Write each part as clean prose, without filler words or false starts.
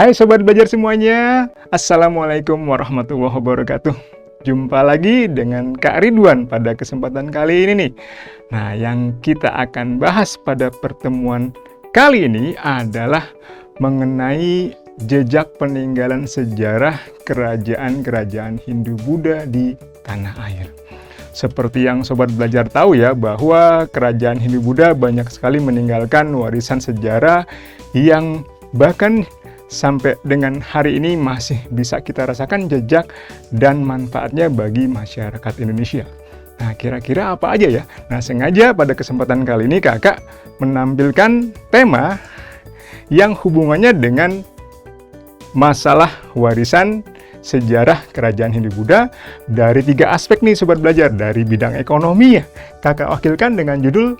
Hai Sobat Belajar semuanya, Assalamualaikum warahmatullahi wabarakatuh. Jumpa lagi dengan Kak Ridwan pada kesempatan kali ini nih. Nah, yang kita akan bahas pada pertemuan kali ini adalah mengenai jejak peninggalan sejarah kerajaan-kerajaan Hindu-Buddha di tanah air. Seperti yang Sobat Belajar tahu ya, bahwa kerajaan Hindu-Buddha banyak sekali meninggalkan warisan sejarah yang bahkan sampai dengan hari ini masih bisa kita rasakan jejak dan manfaatnya bagi masyarakat Indonesia. Nah, kira-kira apa aja ya? Nah, sengaja pada kesempatan kali ini kakak menampilkan tema yang hubungannya dengan masalah warisan sejarah kerajaan Hindu-Buddha dari 3 aspek nih Sobat Belajar. Dari bidang ekonomi ya, kakak wakilkan dengan judul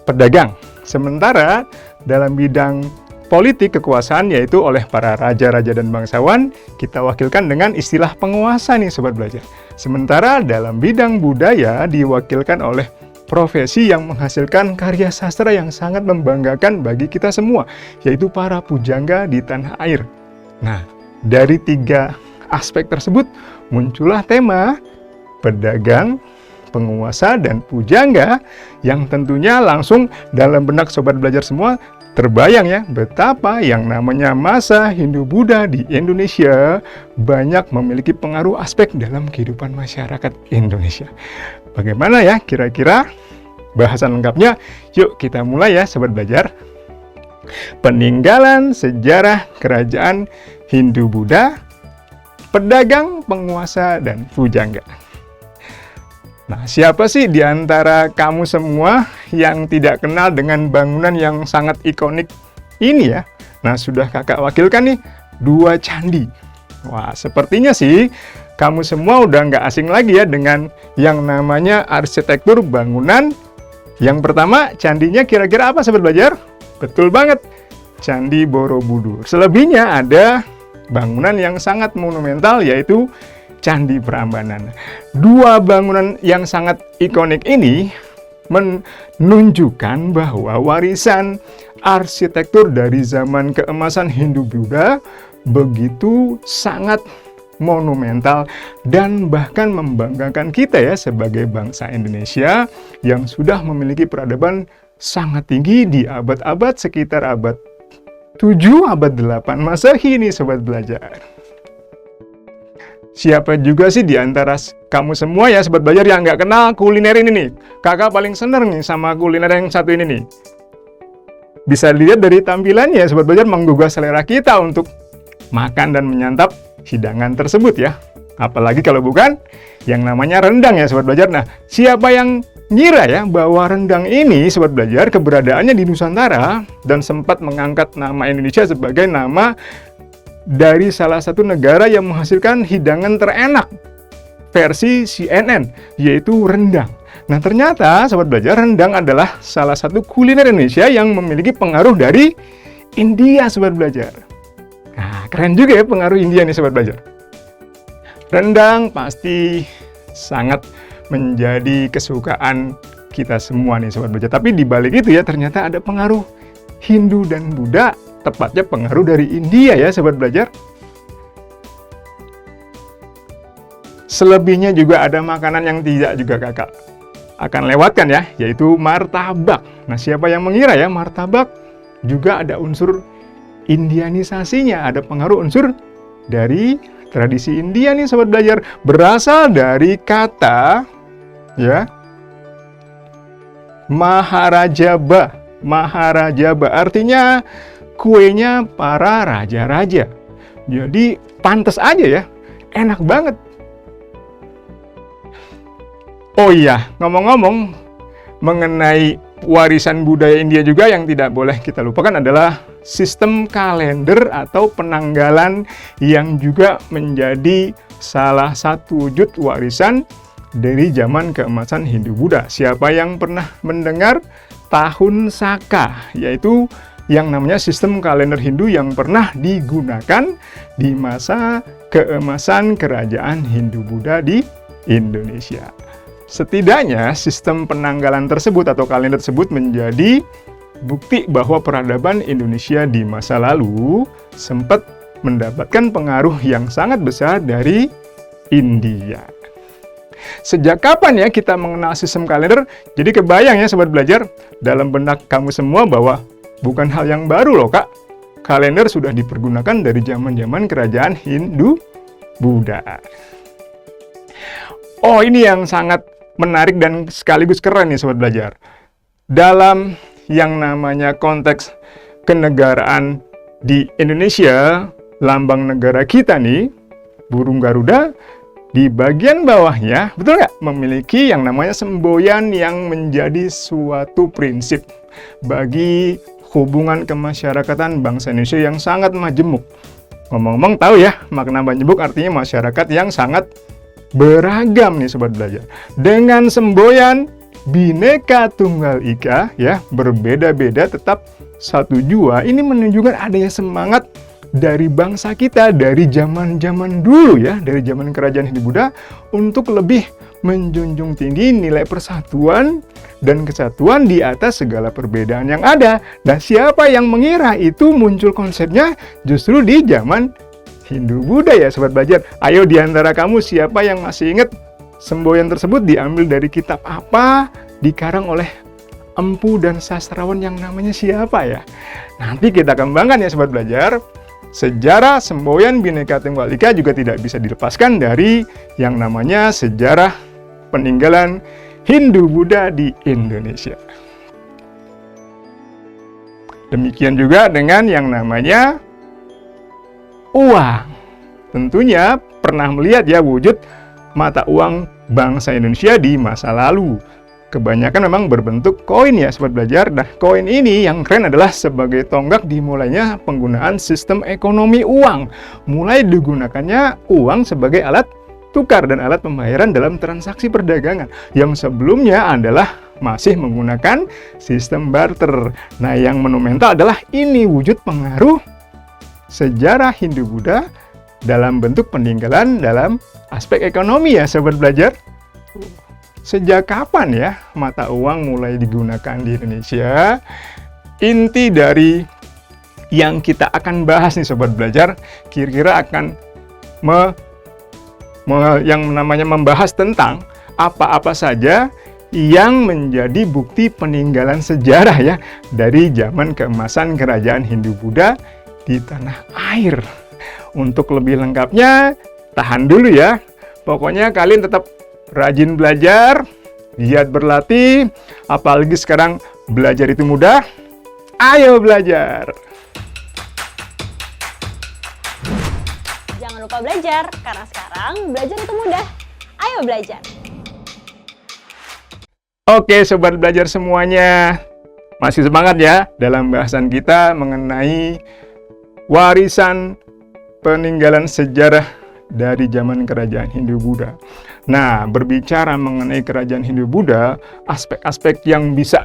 pedagang. Sementara dalam bidang politik kekuasaan, yaitu oleh para raja-raja dan bangsawan, kita wakilkan dengan istilah penguasa nih Sobat Belajar. Sementara dalam bidang budaya diwakilkan oleh profesi yang menghasilkan karya sastra yang sangat membanggakan bagi kita semua, yaitu para pujangga di tanah air. Nah, dari 3 aspek tersebut muncullah tema pedagang, penguasa, dan pujangga yang tentunya langsung dalam benak Sobat Belajar semua terbayang ya, betapa yang namanya masa Hindu-Buddha di Indonesia banyak memiliki pengaruh aspek dalam kehidupan masyarakat Indonesia. Bagaimana ya kira-kira bahasan lengkapnya? Yuk kita mulai ya Sobat Belajar. Peninggalan sejarah kerajaan Hindu-Buddha, pedagang, penguasa, dan pujangga. Nah, siapa sih di antara kamu semua yang tidak kenal dengan bangunan yang sangat ikonik ini ya? Nah, sudah kakak wakilkan nih 2 candi. Wah, sepertinya sih kamu semua udah nggak asing lagi ya dengan yang namanya arsitektur bangunan. Yang pertama, candinya kira-kira apa Sobat Belajar? Betul banget, Candi Borobudur. Selebihnya ada bangunan yang sangat monumental, yaitu Candi Prambanan. 2 bangunan yang sangat ikonik ini menunjukkan bahwa warisan arsitektur dari zaman keemasan Hindu-Buddha begitu sangat monumental dan bahkan membanggakan kita ya sebagai bangsa Indonesia yang sudah memiliki peradaban sangat tinggi di abad-abad sekitar abad 7, abad 8 Masehi ini Sobat Belajar. Siapa juga sih di antara kamu semua ya Sobat Belajar yang nggak kenal kuliner ini nih? Kakak paling seneng nih sama kuliner yang satu ini nih. Bisa dilihat dari tampilannya Sobat Belajar, menggugah selera kita untuk makan dan menyantap hidangan tersebut ya. Apalagi kalau bukan yang namanya rendang ya Sobat Belajar. Nah, siapa yang ngira ya bahwa rendang ini Sobat Belajar keberadaannya di Nusantara dan sempat mengangkat nama Indonesia sebagai nama dari salah satu negara yang menghasilkan hidangan terenak versi CNN, yaitu rendang. Nah, ternyata Sobat Belajar, rendang adalah salah satu kuliner Indonesia yang memiliki pengaruh dari India Sobat Belajar. Nah, keren juga ya pengaruh India nih Sobat Belajar. Rendang pasti sangat menjadi kesukaan kita semua nih Sobat Belajar. Tapi di balik itu ya ternyata ada pengaruh Hindu dan Buddha, tepatnya pengaruh dari India ya Sobat Belajar. Selebihnya juga ada makanan yang tidak juga kakak akan lewatkan ya, yaitu martabak. Nah, siapa yang mengira ya martabak juga ada unsur Indianisasinya, ada pengaruh unsur dari tradisi India nih Sobat Belajar. Berasal dari kata ya Maharajaba. Maharajaba artinya kuenya para raja-raja. Jadi pantas aja ya, enak banget. Oh iya, ngomong-ngomong mengenai warisan budaya India juga yang tidak boleh kita lupakan adalah sistem kalender atau penanggalan yang juga menjadi salah satu wujud warisan dari zaman keemasan Hindu-Buddha. Siapa yang pernah mendengar Tahun Saka, yaitu yang namanya sistem kalender Hindu yang pernah digunakan di masa keemasan kerajaan Hindu-Buddha di Indonesia. Setidaknya sistem penanggalan tersebut atau kalender tersebut menjadi bukti bahwa peradaban Indonesia di masa lalu sempat mendapatkan pengaruh yang sangat besar dari India. Sejak kapan ya kita mengenal sistem kalender? Jadi kebayang ya sobat belajar, dalam benak kamu semua bahwa bukan hal yang baru loh kak. Kalender sudah dipergunakan dari zaman-zaman kerajaan Hindu Buddha. Oh, ini yang sangat menarik dan sekaligus keren nih sobat belajar. Dalam yang namanya konteks kenegaraan di Indonesia, lambang negara kita nih, burung Garuda, di bagian bawahnya, betul nggak? Memiliki yang namanya semboyan yang menjadi suatu prinsip bagi hubungan kemasyarakatan bangsa Indonesia yang sangat majemuk. Ngomong-ngomong tahu ya, makna majemuk artinya masyarakat yang sangat beragam nih sobat belajar. Dengan semboyan Bhinneka Tunggal Ika ya, berbeda-beda tetap satu jua. Ini menunjukkan adanya semangat dari bangsa kita dari zaman-zaman dulu ya, dari zaman kerajaan Hindu Buddha untuk lebih menjunjung tinggi nilai persatuan dan kesatuan di atas segala perbedaan yang ada. Dan siapa yang mengira itu muncul konsepnya justru di zaman Hindu Buddha ya sobat belajar. Ayo di antara kamu siapa yang masih ingat semboyan tersebut diambil dari kitab apa, dikarang oleh empu dan sastrawan yang namanya siapa ya? Nanti kita kembangkan ya sobat belajar. Sejarah semboyan Bhinneka Tunggal Ika juga tidak bisa dilepaskan dari yang namanya sejarah peninggalan Hindu Buddha di Indonesia. Demikian juga dengan yang namanya uang. Tentunya pernah melihat ya wujud mata uang bangsa Indonesia di masa lalu. Kebanyakan memang berbentuk koin ya sobat belajar. Nah, koin ini yang keren adalah sebagai tonggak dimulainya penggunaan sistem ekonomi uang. Mulai digunakannya uang sebagai alat tukar dan alat pembayaran dalam transaksi perdagangan. Yang sebelumnya adalah masih menggunakan sistem barter. Nah, yang monumental adalah ini wujud pengaruh sejarah Hindu Buddha dalam bentuk peninggalan dalam aspek ekonomi ya sobat belajar. Sejak kapan ya mata uang mulai digunakan di Indonesia? Inti dari yang kita akan bahas nih sobat belajar, kira-kira akan yang namanya membahas tentang apa-apa saja yang menjadi bukti peninggalan sejarah ya dari zaman keemasan kerajaan Hindu Buddha di tanah air. Untuk lebih lengkapnya, tahan dulu ya. Pokoknya kalian tetap rajin belajar, giat berlatih, apalagi sekarang belajar itu mudah. Ayo belajar! Jangan lupa belajar, karena sekarang belajar itu mudah. Ayo belajar! Oke sobat belajar semuanya, masih semangat ya dalam bahasan kita mengenai warisan peninggalan sejarah dari zaman kerajaan Hindu Buddha. Nah, berbicara mengenai kerajaan Hindu Buddha, aspek-aspek yang bisa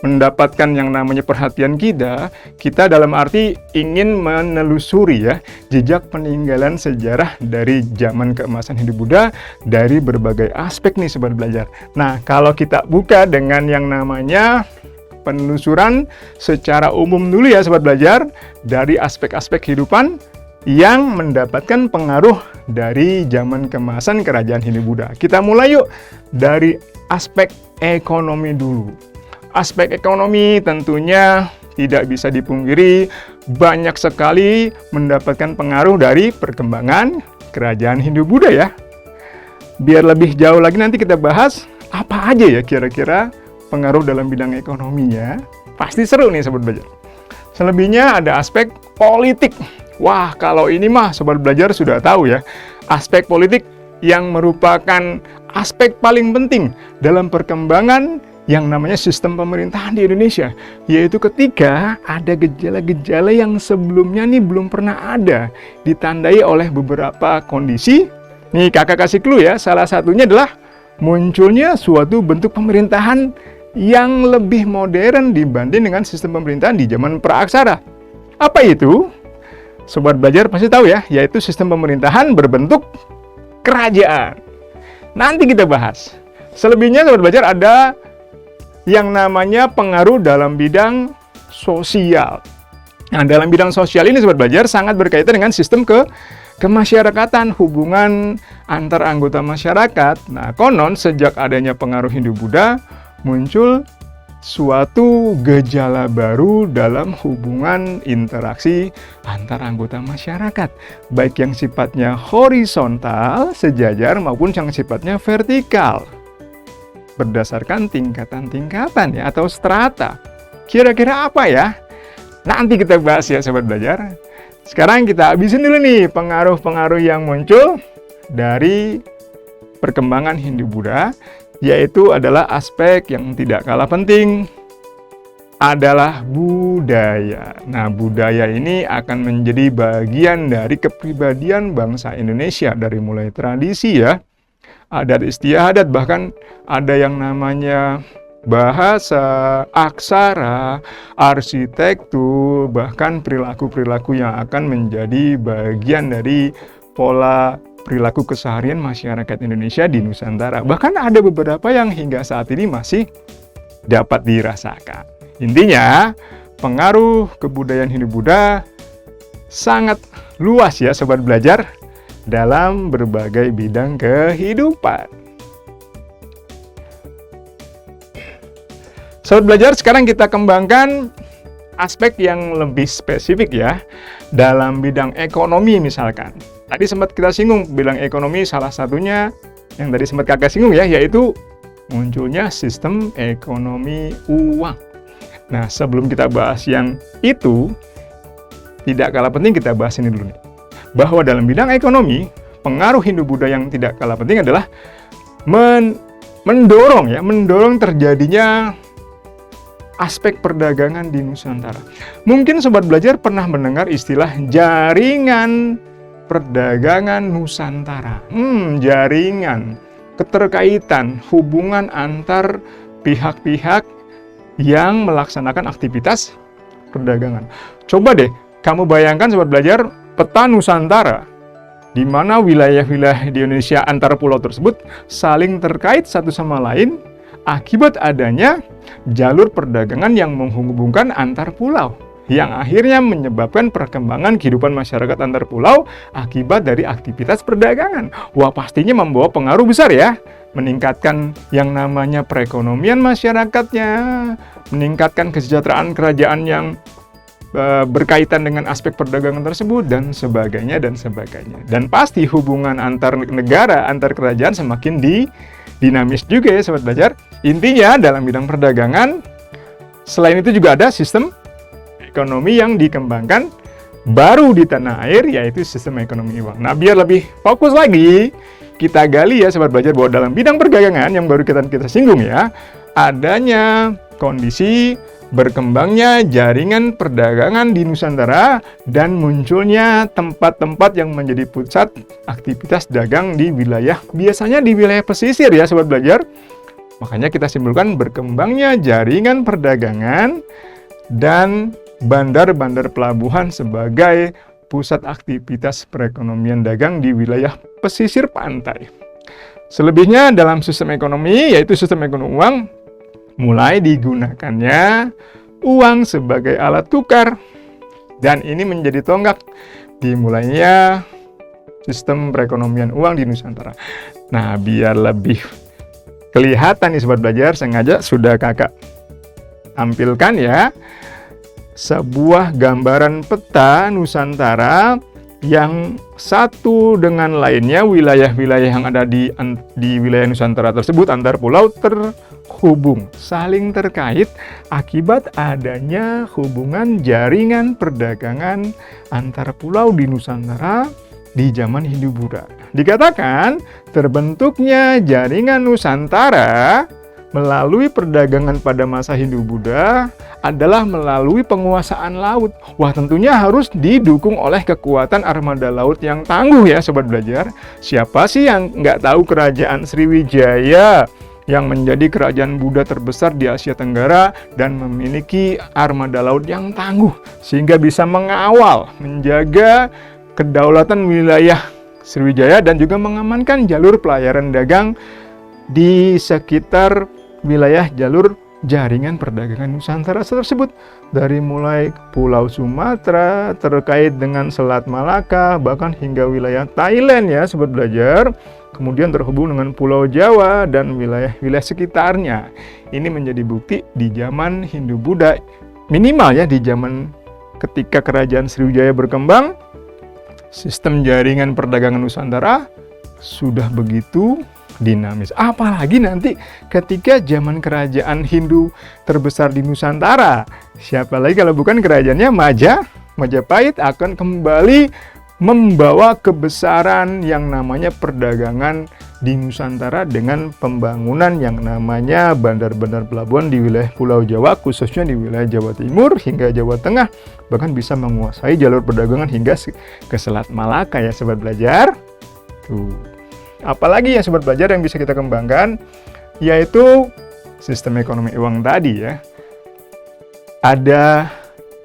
mendapatkan yang namanya perhatian kita dalam arti ingin menelusuri ya jejak peninggalan sejarah dari zaman keemasan Hindu Buddha dari berbagai aspek nih sobat belajar. Nah, kalau kita buka dengan yang namanya penelusuran secara umum dulu ya sobat belajar dari aspek-aspek kehidupan yang mendapatkan pengaruh dari zaman keemasan kerajaan Hindu Buddha. Kita mulai yuk dari aspek ekonomi dulu. Aspek ekonomi tentunya tidak bisa dipungkiri banyak sekali mendapatkan pengaruh dari perkembangan kerajaan Hindu Buddha ya. Biar lebih jauh lagi nanti kita bahas apa aja ya kira-kira pengaruh dalam bidang ekonominya. Pasti seru nih sobat belajar. Selebihnya ada aspek politik. Wah, kalau ini mah sobat belajar sudah tahu ya, aspek politik yang merupakan aspek paling penting dalam perkembangan yang namanya sistem pemerintahan di Indonesia, yaitu ketika ada gejala-gejala yang sebelumnya nih belum pernah ada, ditandai oleh beberapa kondisi. Nih kakak kasih clue ya, salah satunya adalah munculnya suatu bentuk pemerintahan yang lebih modern dibanding dengan sistem pemerintahan di zaman praaksara. Apa itu? Sobat belajar pasti tahu ya, yaitu sistem pemerintahan berbentuk kerajaan. Nanti kita bahas. Selebihnya sobat belajar ada yang namanya pengaruh dalam bidang sosial. Nah, dalam bidang sosial ini Sobat Belajar sangat berkaitan dengan sistem kemasyarakatan, hubungan antar anggota masyarakat. Nah, konon sejak adanya pengaruh Hindu-Buddha muncul suatu gejala baru dalam hubungan interaksi antar anggota masyarakat, baik yang sifatnya horizontal, sejajar, maupun yang sifatnya vertikal, berdasarkan tingkatan-tingkatan ya, atau strata. Kira-kira apa ya? Nanti kita bahas ya Sobat Belajar. Sekarang kita habisin dulu nih pengaruh-pengaruh yang muncul dari perkembangan Hindu-Buddha, yaitu adalah aspek yang tidak kalah penting adalah budaya. Nah, budaya ini akan menjadi bagian dari kepribadian bangsa Indonesia, dari mulai tradisi ya, adat istiadat, bahkan ada yang namanya bahasa, aksara, arsitektur, bahkan perilaku-perilaku yang akan menjadi bagian dari pola perilaku keseharian masyarakat Indonesia di Nusantara. Bahkan ada beberapa yang hingga saat ini masih dapat dirasakan. Intinya, pengaruh kebudayaan Hindu-Buddha sangat luas ya Sobat Belajar dalam berbagai bidang kehidupan. Sobat Belajar, sekarang kita kembangkan aspek yang lebih spesifik ya, dalam bidang ekonomi misalkan. Tadi sempat kita singgung, bidang ekonomi salah satunya yang tadi sempat kakak singgung ya, yaitu munculnya sistem ekonomi uang. Nah, sebelum kita bahas yang itu, tidak kalah penting kita bahas ini dulu nih. Bahwa dalam bidang ekonomi, pengaruh Hindu-Buddha yang tidak kalah penting adalah mendorong terjadinya aspek perdagangan di Nusantara. Mungkin Sobat Belajar pernah mendengar istilah jaringan perdagangan Nusantara. Jaringan, keterkaitan, hubungan antar pihak-pihak yang melaksanakan aktivitas perdagangan. Coba deh, kamu bayangkan Sobat Belajar, peta Nusantara, di mana wilayah-wilayah di Indonesia antar pulau tersebut saling terkait satu sama lain, akibat adanya jalur perdagangan yang menghubungkan antar pulau, yang akhirnya menyebabkan perkembangan kehidupan masyarakat antar pulau akibat dari aktivitas perdagangan. Wah, pastinya membawa pengaruh besar ya, meningkatkan yang namanya perekonomian masyarakatnya, meningkatkan kesejahteraan kerajaan yang berkaitan dengan aspek perdagangan tersebut, dan sebagainya. Dan pasti hubungan antar negara, antar kerajaan semakin dinamis juga ya Sobat Belajar. Intinya dalam bidang perdagangan, selain itu juga ada sistem ekonomi yang dikembangkan baru di tanah air, yaitu sistem ekonomi uang. Nah, biar lebih fokus lagi, kita gali ya Sobat Belajar, bahwa dalam bidang perdagangan yang baru kita singgung ya, adanya kondisi berkembangnya jaringan perdagangan di Nusantara dan munculnya tempat-tempat yang menjadi pusat aktivitas dagang di wilayah, biasanya di wilayah pesisir ya Sobat Belajar. Makanya kita simpulkan berkembangnya jaringan perdagangan dan bandar-bandar pelabuhan sebagai pusat aktivitas perekonomian dagang di wilayah pesisir pantai. Selebihnya dalam sistem ekonomi, yaitu sistem ekonomi uang, mulai digunakannya uang sebagai alat tukar, dan ini menjadi tonggak dimulainya sistem perekonomian uang di Nusantara. Nah, biar lebih kelihatan nih Sobat Belajar, sengaja sudah kakak tampilkan ya sebuah gambaran peta Nusantara yang satu dengan lainnya, wilayah-wilayah yang ada di wilayah Nusantara tersebut antar pulau terhubung, saling terkait akibat adanya hubungan jaringan perdagangan antar pulau di Nusantara di zaman Hindu-Buddha. Dikatakan terbentuknya jaringan Nusantara melalui perdagangan pada masa Hindu-Buddha adalah melalui penguasaan laut. Wah, tentunya harus didukung oleh kekuatan armada laut yang tangguh ya Sobat Belajar. Siapa sih yang nggak tahu kerajaan Sriwijaya yang menjadi kerajaan Buddha terbesar di Asia Tenggara dan memiliki armada laut yang tangguh sehingga bisa mengawal, menjaga kedaulatan wilayah Sriwijaya dan juga mengamankan jalur pelayaran dagang di sekitar wilayah jalur jaringan perdagangan Nusantara tersebut. Dari mulai Pulau Sumatera, terkait dengan Selat Malaka, bahkan hingga wilayah Thailand ya Sobat Belajar. Kemudian terhubung dengan Pulau Jawa dan wilayah-wilayah sekitarnya. Ini menjadi bukti di zaman Hindu-Buddha, minimal ya di zaman ketika Kerajaan Sriwijaya berkembang, sistem jaringan perdagangan Nusantara sudah begitu dinamis. Apalagi nanti ketika zaman kerajaan Hindu terbesar di Nusantara. Siapa lagi kalau bukan kerajaannya Majapahit akan kembali membawa kebesaran yang namanya perdagangan di Nusantara dengan pembangunan yang namanya bandar-bandar pelabuhan di wilayah Pulau Jawa, khususnya di wilayah Jawa Timur hingga Jawa Tengah, bahkan bisa menguasai jalur perdagangan hingga ke Selat Malaka ya Sobat Belajar. Tuh. Apalagi ya Sobat Belajar yang bisa kita kembangkan, yaitu sistem ekonomi uang tadi ya. Ada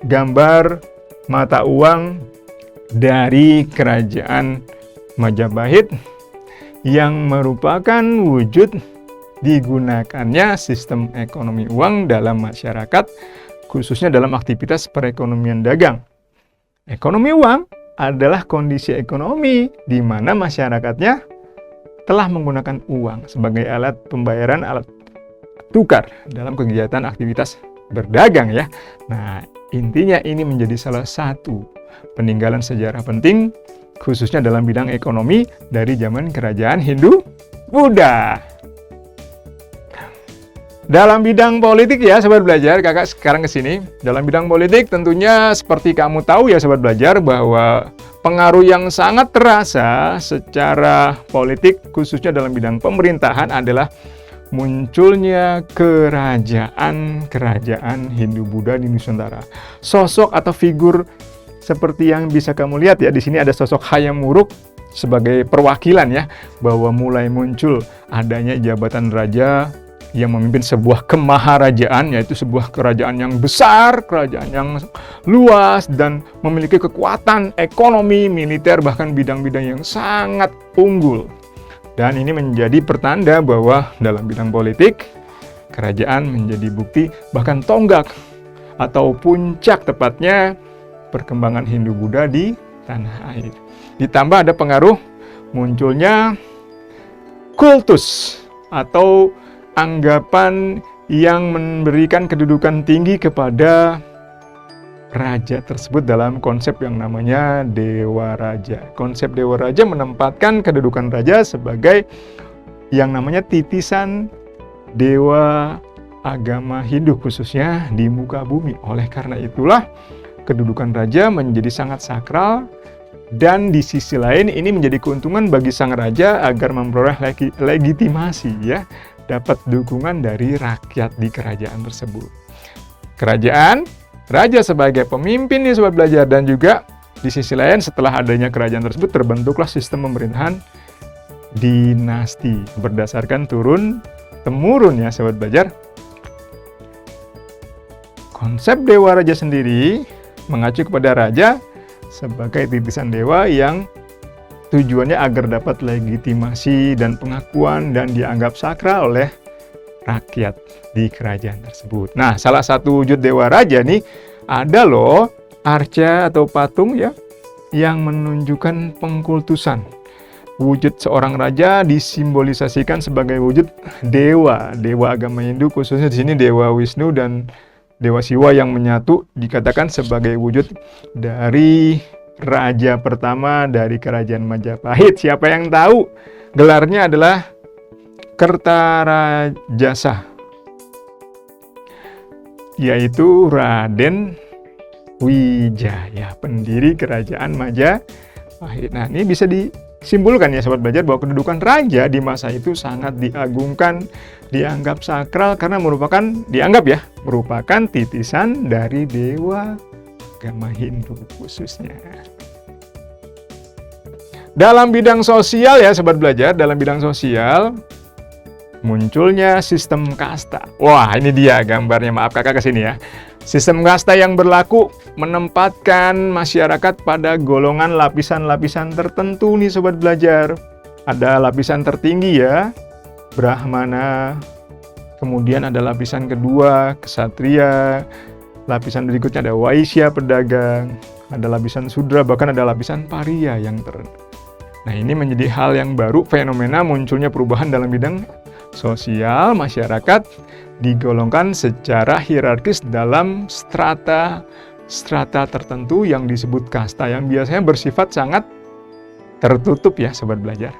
gambar mata uang dari kerajaan Majapahit yang merupakan wujud digunakannya sistem ekonomi uang dalam masyarakat, khususnya dalam aktivitas perekonomian dagang. Ekonomi uang adalah kondisi ekonomi di mana masyarakatnya telah menggunakan uang sebagai alat pembayaran, alat tukar dalam kegiatan aktivitas berdagang ya. Nah, intinya ini menjadi salah satu peninggalan sejarah penting khususnya dalam bidang ekonomi dari zaman kerajaan Hindu-Buddha. Dalam bidang politik ya Sobat Belajar, kakak sekarang ke sini. Dalam bidang politik tentunya seperti kamu tahu ya Sobat Belajar bahwa pengaruh yang sangat terasa secara politik khususnya dalam bidang pemerintahan adalah munculnya kerajaan Hindu-Buddha di Nusantara. Sosok atau figur seperti yang bisa kamu lihat ya, di sini ada sosok Hayam Wuruk sebagai perwakilan ya, bahwa mulai muncul adanya jabatan raja yang memimpin sebuah kemaharajaan, yaitu sebuah kerajaan yang besar, kerajaan yang luas, dan memiliki kekuatan ekonomi, militer, bahkan bidang-bidang yang sangat unggul. Dan ini menjadi pertanda bahwa dalam bidang politik, kerajaan menjadi bukti, bahkan tonggak, atau puncak tepatnya, perkembangan Hindu-Buddha di tanah air. Ditambah ada pengaruh munculnya kultus, atau anggapan yang memberikan kedudukan tinggi kepada raja tersebut dalam konsep yang namanya Dewa Raja. Konsep Dewa Raja menempatkan kedudukan raja sebagai yang namanya titisan dewa agama Hindu khususnya di muka bumi. Oleh karena itulah kedudukan raja menjadi sangat sakral, dan di sisi lain ini menjadi keuntungan bagi sang raja agar memperoleh legitimasi ya, dapat dukungan dari rakyat di kerajaan tersebut. Kerajaan, raja sebagai pemimpin nih Sobat Belajar, dan juga di sisi lain setelah adanya kerajaan tersebut terbentuklah sistem pemerintahan dinasti berdasarkan turun-temurun ya Sobat Belajar. Konsep Dewa Raja sendiri mengacu kepada raja sebagai titisan dewa yang tujuannya agar dapat legitimasi dan pengakuan dan dianggap sakral oleh rakyat di kerajaan tersebut. Nah, salah satu wujud Dewa Raja nih ada loh arca atau patung ya yang menunjukkan pengkultusan. Wujud seorang raja disimbolisasikan sebagai wujud dewa agama Hindu, khususnya di sini Dewa Wisnu dan Dewa Siwa yang menyatu dikatakan sebagai wujud dari raja pertama dari kerajaan Majapahit. Siapa yang tahu? Gelarnya adalah Kertarajasa, yaitu Raden Wijaya, pendiri kerajaan Majapahit. Nah, ini bisa disimpulkan ya Sobat Belajar bahwa kedudukan raja di masa itu sangat diagungkan, dianggap sakral karena merupakan titisan dari dewa agama Hindu khususnya. Dalam bidang sosial ya Sobat Belajar, dalam bidang sosial munculnya sistem kasta. Wah, ini dia gambarnya, maaf kakak kesini ya. Sistem kasta yang berlaku menempatkan masyarakat pada golongan lapisan-lapisan tertentu nih Sobat Belajar. Ada lapisan tertinggi ya, Brahmana, Kemudian ada lapisan kedua, kesatria. Lapisan berikutnya ada waisya, pedagang. Ada lapisan sudra, bahkan ada lapisan paria yang terendah. Nah, ini menjadi hal yang baru, fenomena munculnya perubahan dalam bidang sosial masyarakat digolongkan secara hierarkis dalam strata tertentu yang disebut kasta, yang biasanya bersifat sangat tertutup ya, sobat belajar.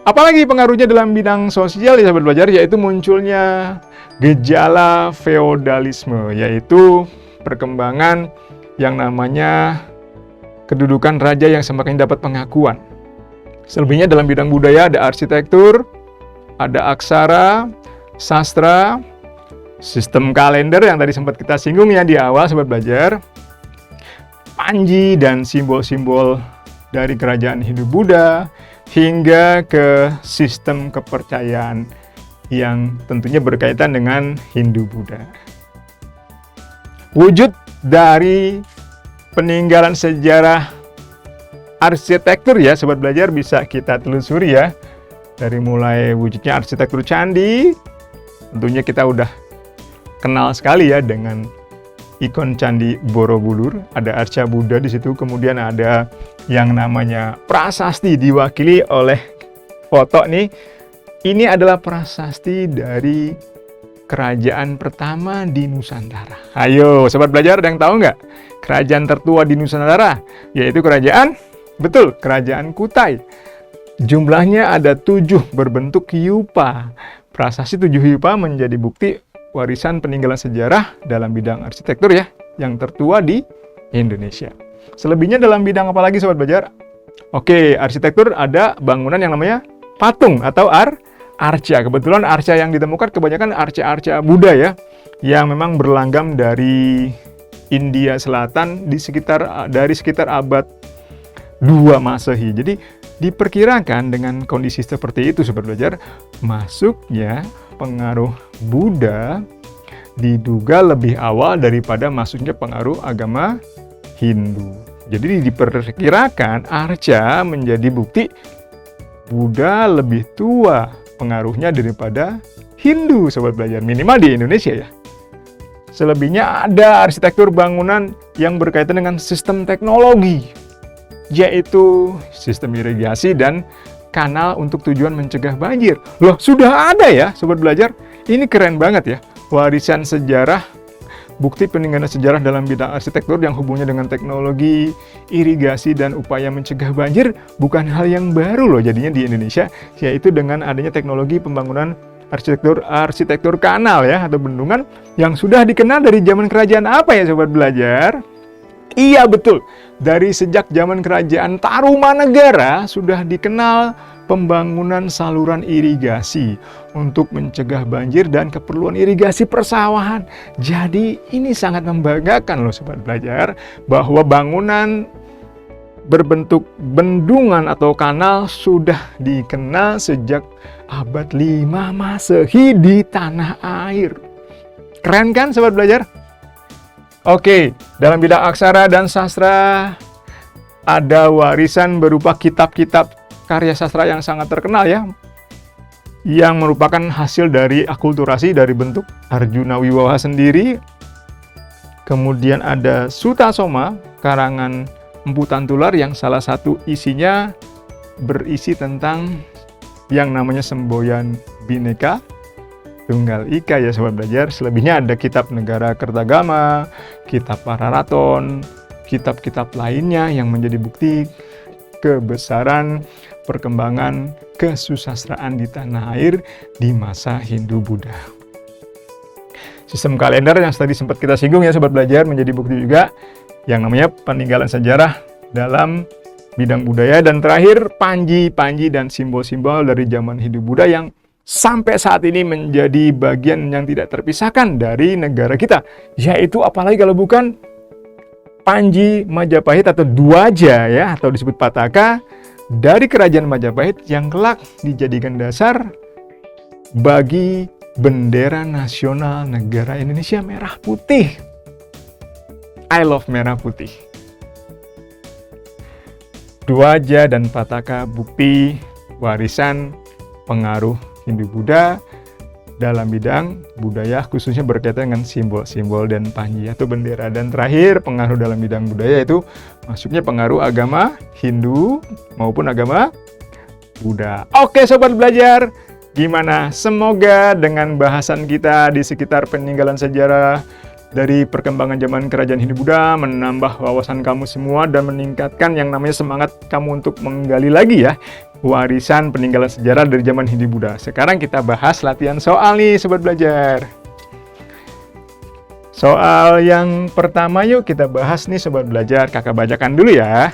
Apalagi pengaruhnya dalam bidang sosial ya, sobat belajar, yaitu munculnya gejala feodalisme, yaitu perkembangan yang namanya kedudukan raja yang semakin dapat pengakuan. Selebihnya dalam bidang budaya ada arsitektur, ada aksara, sastra, sistem kalender yang tadi sempat kita singgung ya di awal, sobat belajar, panji dan simbol-simbol dari kerajaan Hindu-Buddha, hingga ke sistem kepercayaan yang tentunya berkaitan dengan Hindu-Buddha. Wujud dari peninggalan sejarah arsitektur ya, sobat belajar, bisa kita telusuri ya. Dari mulai wujudnya arsitektur candi, tentunya kita udah kenal sekali ya dengan ikon Candi Borobudur, ada arca Buddha di situ, kemudian ada yang namanya prasasti diwakili oleh foto nih. Ini adalah prasasti dari kerajaan pertama di Nusantara. Ayo, sobat belajar, ada yang tahu nggak? Kerajaan tertua di Nusantara, yaitu kerajaan Kutai. Jumlahnya ada 7 berbentuk yupa. Prasasti 7 yupa menjadi bukti warisan peninggalan sejarah dalam bidang arsitektur ya, yang tertua di Indonesia. Selebihnya dalam bidang apa lagi, sobat belajar? Oke, arsitektur ada bangunan yang namanya patung atau arca. Kebetulan arca yang ditemukan kebanyakan arca-arca Buddha ya, yang memang berlanggam dari India Selatan dari sekitar abad 2 Masehi. Jadi diperkirakan dengan kondisi seperti itu, sobat belajar, masuknya pengaruh Buddha diduga lebih awal daripada masuknya pengaruh agama Hindu. Jadi diperkirakan arca menjadi bukti Buddha lebih tua pengaruhnya daripada Hindu, sobat belajar, minimal di Indonesia ya. Selebihnya ada arsitektur bangunan yang berkaitan dengan sistem teknologi, yaitu sistem irigasi dan kanal untuk tujuan mencegah banjir. Loh, sudah ada ya, sobat belajar. Ini keren banget ya. Warisan sejarah, bukti peninggalan sejarah dalam bidang arsitektur yang hubungannya dengan teknologi, irigasi, dan upaya mencegah banjir bukan hal yang baru loh jadinya di Indonesia, yaitu dengan adanya teknologi pembangunan arsitektur kanal ya, atau bendungan yang sudah dikenal dari zaman kerajaan apa ya, sobat belajar? Iya betul, dari sejak zaman kerajaan Tarumanegara sudah dikenal pembangunan saluran irigasi untuk mencegah banjir dan keperluan irigasi persawahan. Jadi ini sangat membanggakan loh, sobat belajar, bahwa bangunan berbentuk bendungan atau kanal sudah dikenal sejak abad 5 Masehi di tanah air. Keren kan, sobat belajar? Oke, dalam bidang aksara dan sastra ada warisan berupa kitab-kitab karya sastra yang sangat terkenal ya, yang merupakan hasil dari akulturasi dari bentuk Arjuna Wiwaha sendiri. Kemudian ada Sutasoma, karangan Empu Tantular, yang salah satu isinya berisi tentang yang namanya semboyan Bhinneka Tunggal Ika ya, sobat belajar. Selebihnya ada kitab Negara Kertagama, kitab Pararaton, kitab-kitab lainnya yang menjadi bukti kebesaran perkembangan kesusastraan di tanah air di masa Hindu-Buddha. Sistem kalender yang tadi sempat kita singgung ya, sobat belajar, menjadi bukti juga yang namanya peninggalan sejarah dalam bidang budaya. Dan terakhir, panji dan simbol-simbol dari zaman Hindu-Buddha yang sampai saat ini menjadi bagian yang tidak terpisahkan dari negara kita, yaitu apalagi kalau bukan Panji Majapahit atau Dwaja ya, atau disebut Pataka dari kerajaan Majapahit yang kelak dijadikan dasar bagi bendera nasional negara Indonesia, merah putih. I love merah putih. Dwaja dan Pataka bukti warisan pengaruh Hindu-Buddha dalam bidang budaya, khususnya berkaitan dengan simbol-simbol dan panji atau bendera. Dan terakhir, pengaruh dalam bidang budaya itu masuknya pengaruh agama Hindu maupun agama Buddha. Oke Sobat Belajar, gimana? Semoga dengan bahasan kita di sekitar peninggalan sejarah dari perkembangan zaman kerajaan Hindu Buddha menambah wawasan kamu semua dan meningkatkan yang namanya semangat kamu untuk menggali lagi ya warisan peninggalan sejarah dari zaman Hindu Buddha. Sekarang kita bahas latihan soal nih Sobat Belajar. Soal yang pertama yuk kita bahas nih Sobat Belajar. Kakak bacakan dulu ya.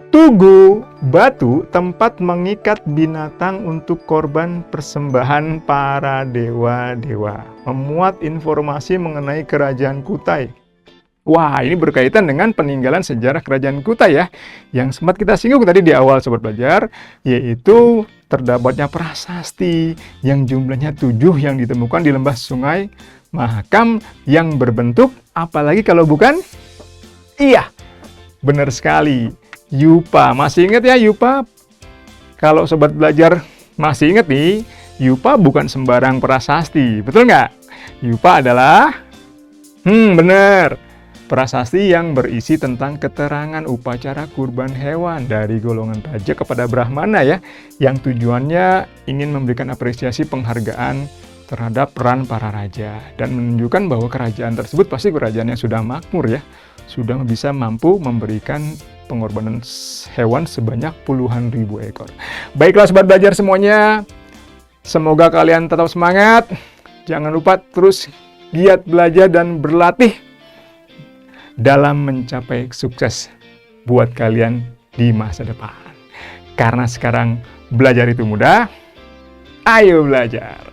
Tugu, batu, tempat mengikat binatang untuk korban persembahan para dewa-dewa. Memuat informasi mengenai kerajaan Kutai. Wah, ini berkaitan dengan peninggalan sejarah kerajaan Kutai ya. Yang sempat kita singgung tadi di awal Sobat Belajar, yaitu terdapatnya prasasti yang jumlahnya 7 yang ditemukan di lembah Sungai Mahakam yang berbentuk apalagi kalau bukan? Iya, benar sekali. Yupa, masih ingat ya Yupa? Kalau Sobat Belajar masih ingat nih, Yupa bukan sembarang prasasti, betul nggak? Yupa adalah, bener, prasasti yang berisi tentang keterangan upacara kurban hewan dari golongan raja kepada Brahmana ya, yang tujuannya ingin memberikan apresiasi penghargaan terhadap peran para raja dan menunjukkan bahwa kerajaan tersebut pasti kerajaan yang sudah makmur ya, sudah bisa mampu memberikan pengorbanan hewan sebanyak puluhan ribu ekor. Baiklah Sobat Belajar semuanya, semoga kalian tetap semangat. Jangan lupa terus giat belajar dan berlatih dalam mencapai sukses buat kalian di masa depan. Karena sekarang belajar itu mudah, ayo belajar.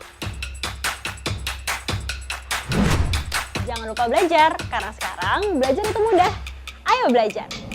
Jangan lupa belajar, karena sekarang belajar itu mudah. Ayo belajar!